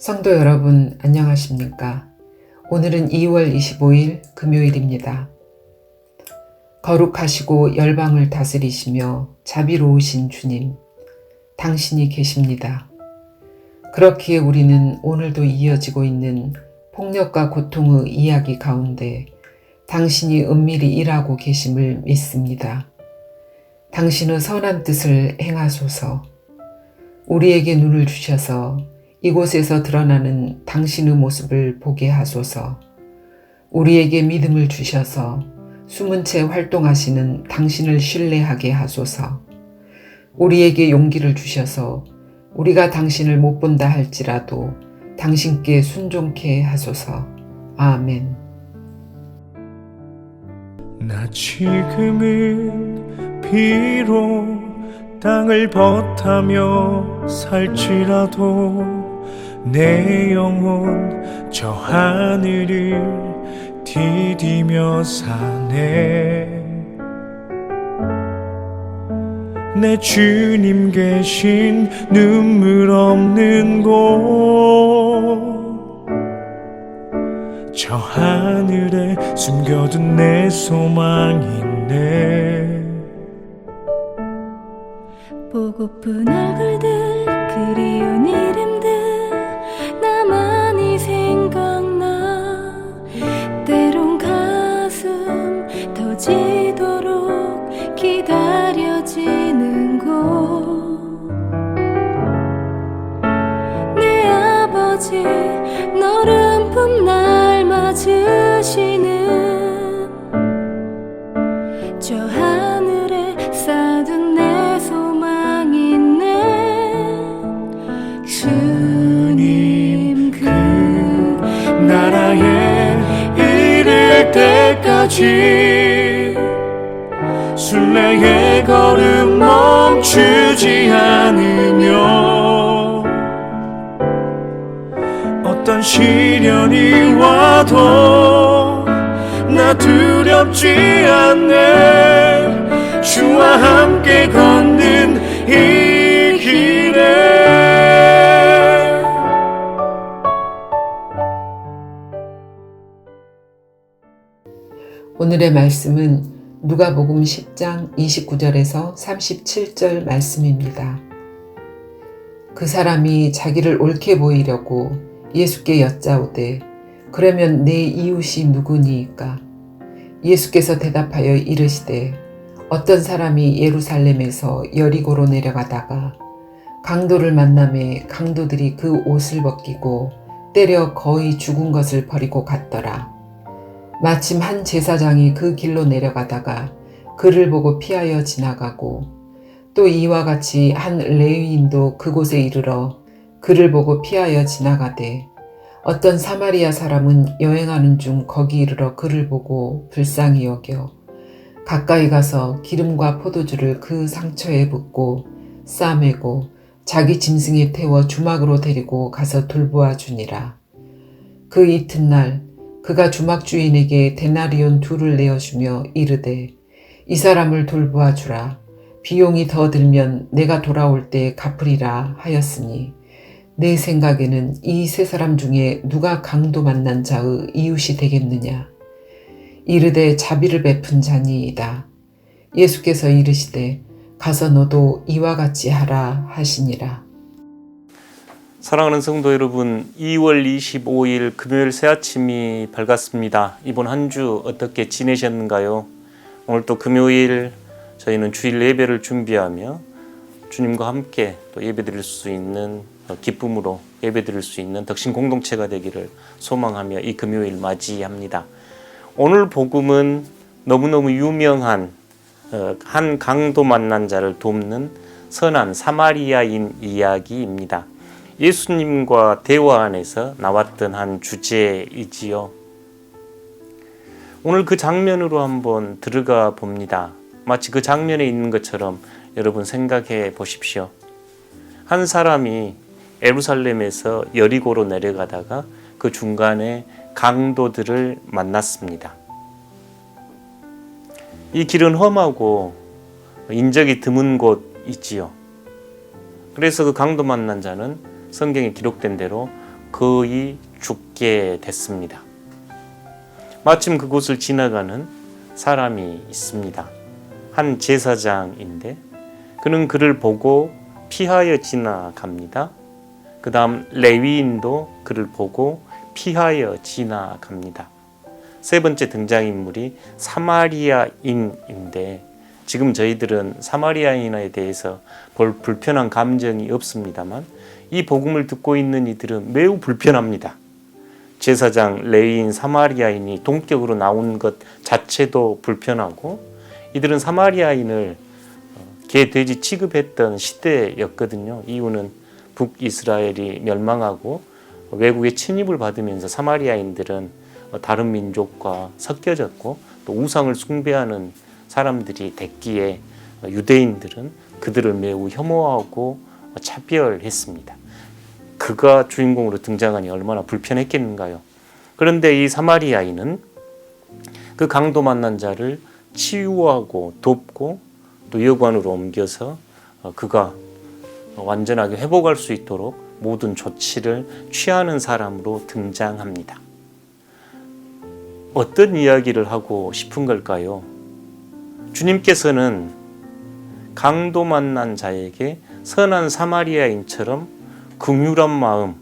성도 여러분, 안녕하십니까? 오늘은 2월 25일 금요일입니다. 거룩하시고 열방을 다스리시며 자비로우신 주님, 당신이 계십니다. 그렇기에 우리는 오늘도 이어지고 있는 폭력과 고통의 이야기 가운데 당신이 은밀히 일하고 계심을 믿습니다. 당신의 선한 뜻을 행하소서. 우리에게 눈을 주셔서 이곳에서 드러나는 당신의 모습을 보게 하소서. 우리에게 믿음을 주셔서 숨은 채 활동하시는 당신을 신뢰하게 하소서. 우리에게 용기를 주셔서 우리가 당신을 못 본다 할지라도 당신께 순종케 하소서. 아멘. 나 지금은 비록 땅을 벗하며 살지라도 내 영혼 저 하늘을 디디며 사네. 내 주님 계신 눈물 없는 곳 저 하늘에 숨겨둔 내 소망이 있네. 보고픈 얼굴들 그리운 이름들 나만이 생각나. 때론 가슴 터지도록 기다려지는 곳. 내 아버지 너른 품 날 맞으시는 저 하늘에 쌓아둔 내 소망 있네. 주님 그 나라에 이를 때까지 순례의 걸음 멈추지 않으며 어떤 시련이 와도 나 두렵지 않네. 주와 함께 걷는 이 길에. 오늘의 말씀은 누가복음 10장 29절에서 37절 말씀입니다. 그 사람이 자기를 옳게 보이려고 예수께 여짜오되 그러면 내 이웃이 누구니이까? 예수께서 대답하여 이르시되 어떤 사람이 예루살렘에서 여리고로 내려가다가 강도를 만나매 강도들이 그 옷을 벗기고 때려 거의 죽은 것을 버리고 갔더라. 마침 한 제사장이 그 길로 내려가다가 그를 보고 피하여 지나가고 또 이와 같이 한 레위인도 그곳에 이르러 그를 보고 피하여 지나가되 어떤 사마리아 사람은 여행하는 중 거기 이르러 그를 보고 불쌍히 여겨 가까이 가서 기름과 포도주를 그 상처에 붓고 싸매고 자기 짐승에 태워 주막으로 데리고 가서 돌보아 주니라. 그 이튿날 그가 주막 주인에게 데나리온 2를 내어주며 이르되 이 사람을 돌보아 주라. 비용이 더 들면 내가 돌아올 때 갚으리라 하였으니 내 생각에는 이 세 사람 중에 누가 강도 만난 자의 이웃이 되겠느냐. 이르되 자비를 베푼 자니이다. 예수께서 이르시되 가서 너도 이와 같이 하라 하시니라. 사랑하는 성도 여러분, 2월 25일 금요일 새아침이 밝았습니다. 이번 한 주 어떻게 지내셨는가요? 오늘 또 금요일 저희는 주일 예배를 준비하며 주님과 함께 또 예배드릴 수 있는 기쁨으로 예배드릴 수 있는 덕신 공동체가 되기를 소망하며 이 금요일 맞이합니다. 오늘 복음은 너무너무 유명한 한 강도 만난 자를 돕는 선한 사마리아인 이야기입니다. 예수님과 대화 안에서 나왔던 한 주제이지요. 오늘 그 장면으로 한번 들어가 봅니다. 마치 그 장면에 있는 것처럼 여러분 생각해 보십시오. 한 사람이 예루살렘에서 여리고로 내려가다가 그 중간에 강도들을 만났습니다. 이 길은 험하고 인적이 드문 곳이지요. 그래서 그 강도 만난 자는 성경에 기록된 대로 거의 죽게 됐습니다. 마침 그곳을 지나가는 사람이 있습니다. 한 제사장인데 그는 그를 보고 피하여 지나갑니다. 그 다음 레위인도 그를 보고 피하여 지나갑니다. 세 번째 등장인물이 사마리아인인데 지금 저희들은 사마리아인에 대해서 볼 불편한 감정이 없습니다만 이 복음을 듣고 있는 이들은 매우 불편합니다. 제사장, 레위인, 사마리아인이 동격으로 나온 것 자체도 불편하고 이들은 사마리아인을 개, 돼지 취급했던 시대였거든요. 이유는 북이스라엘이 멸망하고 외국의 침입을 받으면서 사마리아인들은 다른 민족과 섞여졌고 또 우상을 숭배하는 사람들이 됐기에 유대인들은 그들을 매우 혐오하고 차별했습니다. 그가 주인공으로 등장하니 얼마나 불편했겠는가요? 그런데 이 사마리아인은 그 강도 만난 자를 치유하고 돕고 또 여관으로 옮겨서 그가 완전하게 회복할 수 있도록 모든 조치를 취하는 사람으로 등장합니다. 어떤 이야기를 하고 싶은 걸까요? 주님께서는 강도 만난 자에게 선한 사마리아인처럼 긍휼한 마음,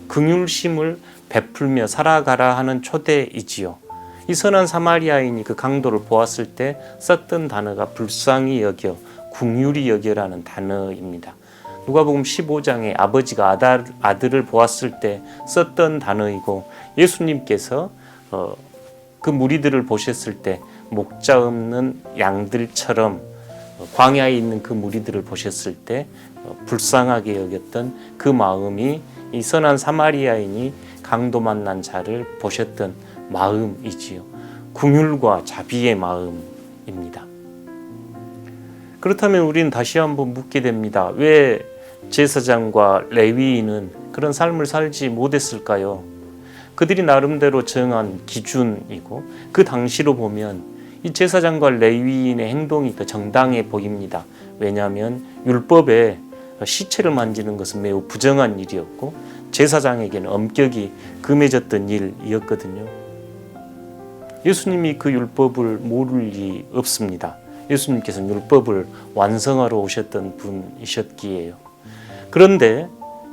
긍휼심을 베풀며 살아가라 하는 초대이지요. 이 선한 사마리아인이 그 강도를 보았을 때 썼던 단어가 불쌍히 여겨, 긍휼히 여겨라는 단어입니다. 누가복음 15장에 아버지가 아들을 보았을 때 썼던 단어이고 예수님께서 그 무리들을 보셨을 때 목자 없는 양들처럼 광야에 있는 그 무리들을 보셨을 때 불쌍하게 여겼던 그 마음이 이 선한 사마리아인이 강도 만난 자를 보셨던 마음이지요. 긍휼과 자비의 마음입니다. 그렇다면 우리는 다시 한번 묻게 됩니다. 왜 제사장과 레위인은 그런 삶을 살지 못했을까요? 그들이 나름대로 정한 기준이고 그 당시로 보면 이 제사장과 레위인의 행동이 더 정당해 보입니다. 왜냐하면 율법에 시체를 만지는 것은 매우 부정한 일이었고 제사장에게는 엄격히 금해졌던 일이었거든요. 예수님이 그 율법을 모를 리 없습니다. 예수님께서는 율법을 완성하러 오셨던 분이셨기에요. 그런데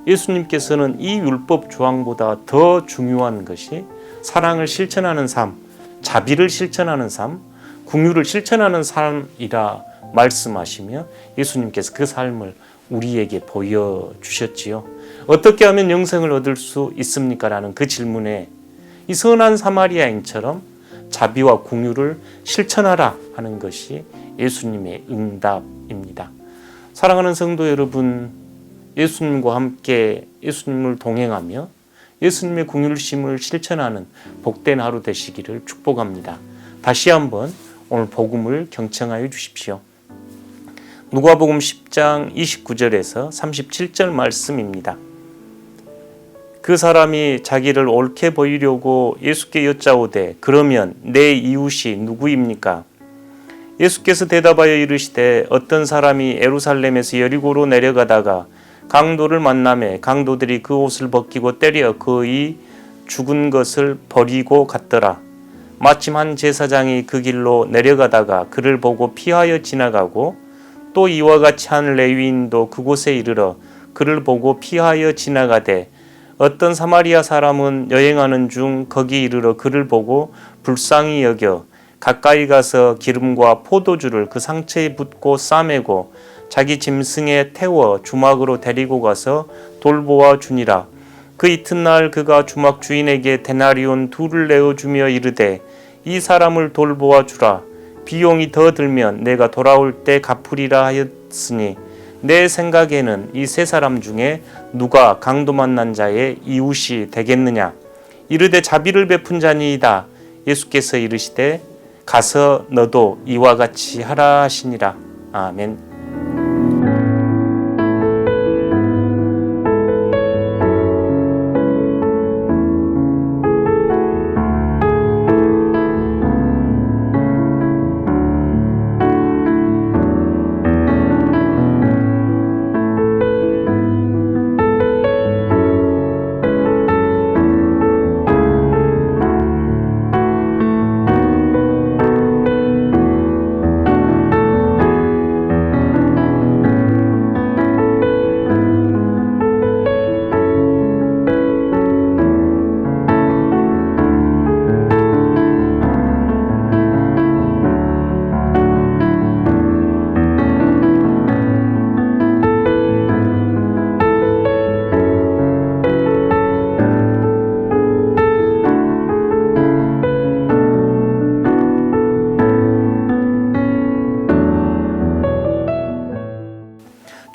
예수님께서는 이 율법 조항보다 더 중요한 것이 사랑을 실천하는 삶, 자비를 실천하는 삶, 긍휼을 실천하는 삶이라 말씀하시며 예수님께서 그 삶을 우리에게 보여주셨지요. 어떻게 하면 영생을 얻을 수 있습니까? 라는 그 질문에 이 선한 사마리아인처럼 자비와 긍휼을 실천하라 하는 것이 예수님의 응답입니다. 사랑하는 성도 여러분, 예수님과 함께 예수님을 동행하며 예수님의 긍휼심을 실천하는 복된 하루 되시기를 축복합니다. 다시 한번 오늘 복음을 경청하여 주십시오. 누가복음 10장 29절에서 37절 말씀입니다. 그 사람이 자기를 옳게 보이려고 예수께 여짜오되 그러면 내 이웃이 누구입니까? 예수께서 대답하여 이르시되 어떤 사람이 예루살렘에서 여리고로 내려가다가 강도를 만나매 강도들이 그 옷을 벗기고 때려 그의 죽은 것을 버리고 갔더라. 마침 한 제사장이 그 길로 내려가다가 그를 보고 피하여 지나가고 또 이와 같이 한 레위인도 그곳에 이르러 그를 보고 피하여 지나가되 어떤 사마리아 사람은 여행하는 중 거기 이르러 그를 보고 불쌍히 여겨 가까이 가서 기름과 포도주를 그 상처에 붓고 싸매고 자기 짐승에 태워 주막으로 데리고 가서 돌보아 주니라. 그 이튿날 그가 주막 주인에게 데나리온 2를 내어주며 이르되 이 사람을 돌보아 주라. 비용이 더 들면 내가 돌아올 때 갚으리라 하였으니 내 생각에는 이 세 사람 중에 누가 강도 만난 자의 이웃이 되겠느냐. 이르되 자비를 베푼 자니이다. 예수께서 이르시되 가서 너도 이와 같이 하라 하시니라. 아멘.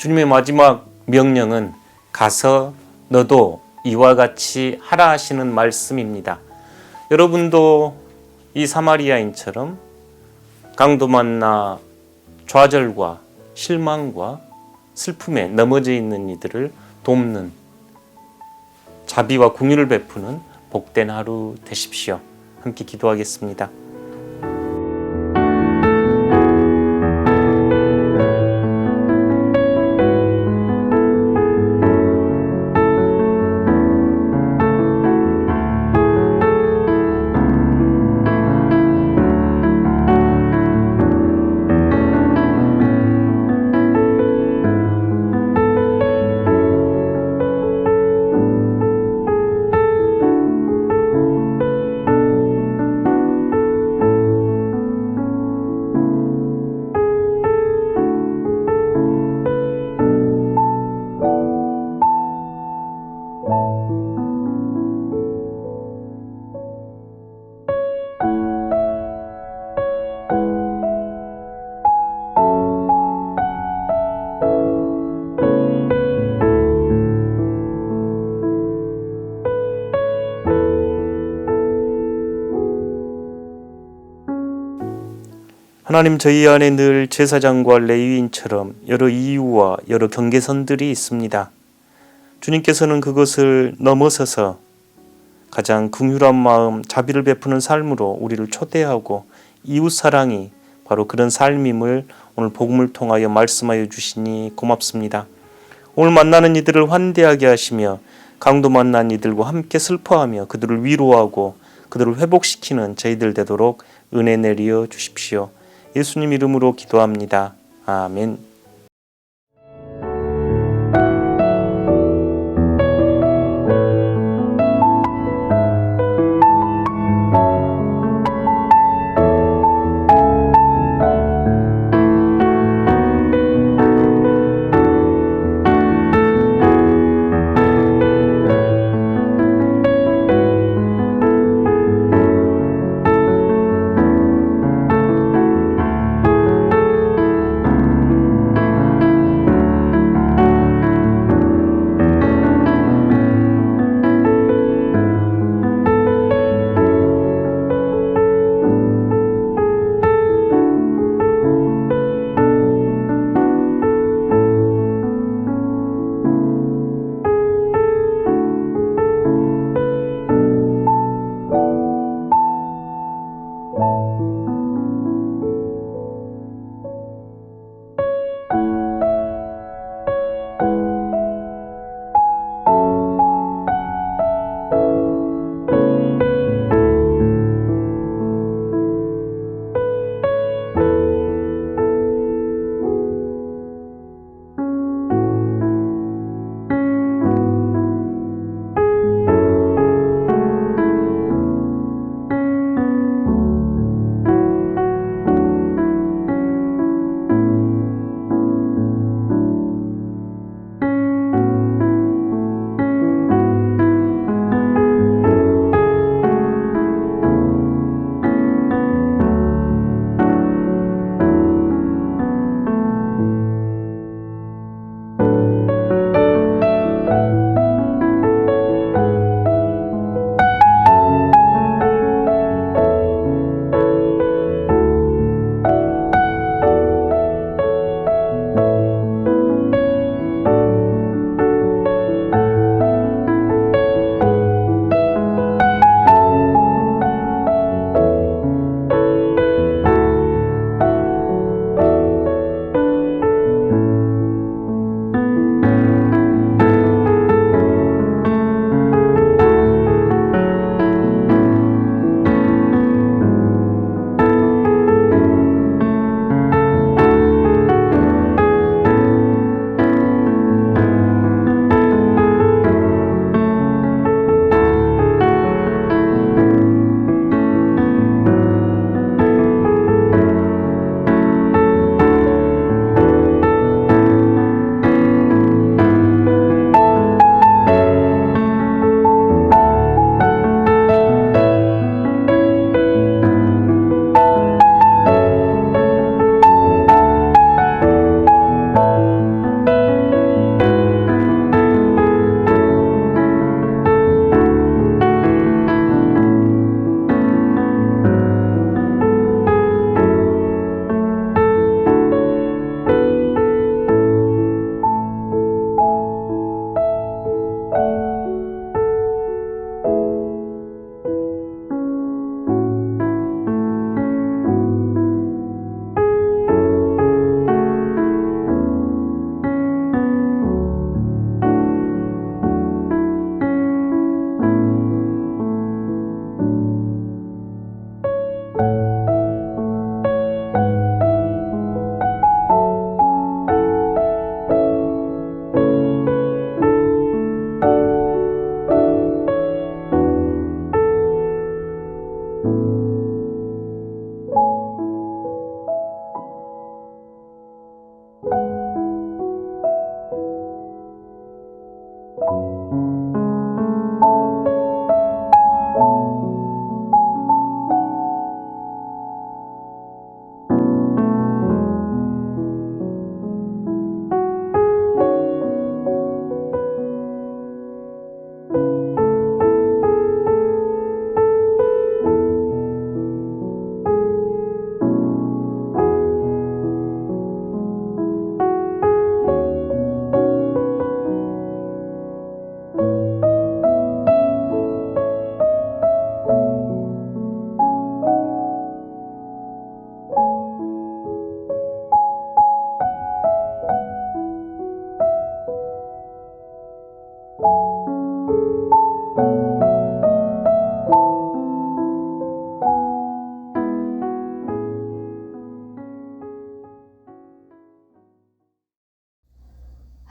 주님의 마지막 명령은 가서 너도 이와 같이 하라 하시는 말씀입니다. 여러분도 이 사마리아인처럼 강도 만나 좌절과 실망과 슬픔에 넘어져 있는 이들을 돕는 자비와 긍휼을 베푸는 복된 하루 되십시오. 함께 기도하겠습니다. 하나님, 저희 안에 늘 제사장과 레위인처럼 여러 이유와 여러 경계선들이 있습니다. 주님께서는 그것을 넘어서서 가장 긍휼한 마음, 자비를 베푸는 삶으로 우리를 초대하고 이웃사랑이 바로 그런 삶임을 오늘 복음을 통하여 말씀하여 주시니 고맙습니다. 오늘 만나는 이들을 환대하게 하시며 강도 만난 이들과 함께 슬퍼하며 그들을 위로하고 그들을 회복시키는 저희들 되도록 은혜 내리어 주십시오. 예수님 이름으로 기도합니다. 아멘.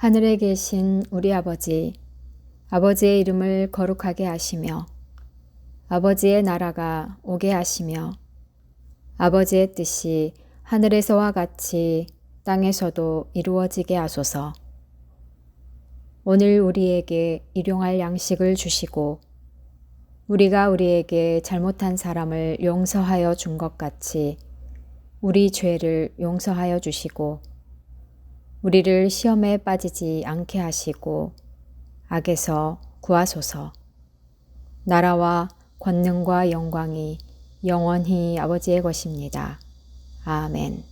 하늘에 계신 우리 아버지, 아버지의 이름을 거룩하게 하시며 아버지의 나라가 오게 하시며 아버지의 뜻이 하늘에서와 같이 땅에서도 이루어지게 하소서. 오늘 우리에게 일용할 양식을 주시고 우리가 우리에게 잘못한 사람을 용서하여 준 것 같이 우리 죄를 용서하여 주시고 우리를 시험에 빠지지 않게 하시고 악에서 구하소서. 나라와 권능과 영광이 영원히 아버지의 것입니다. 아멘.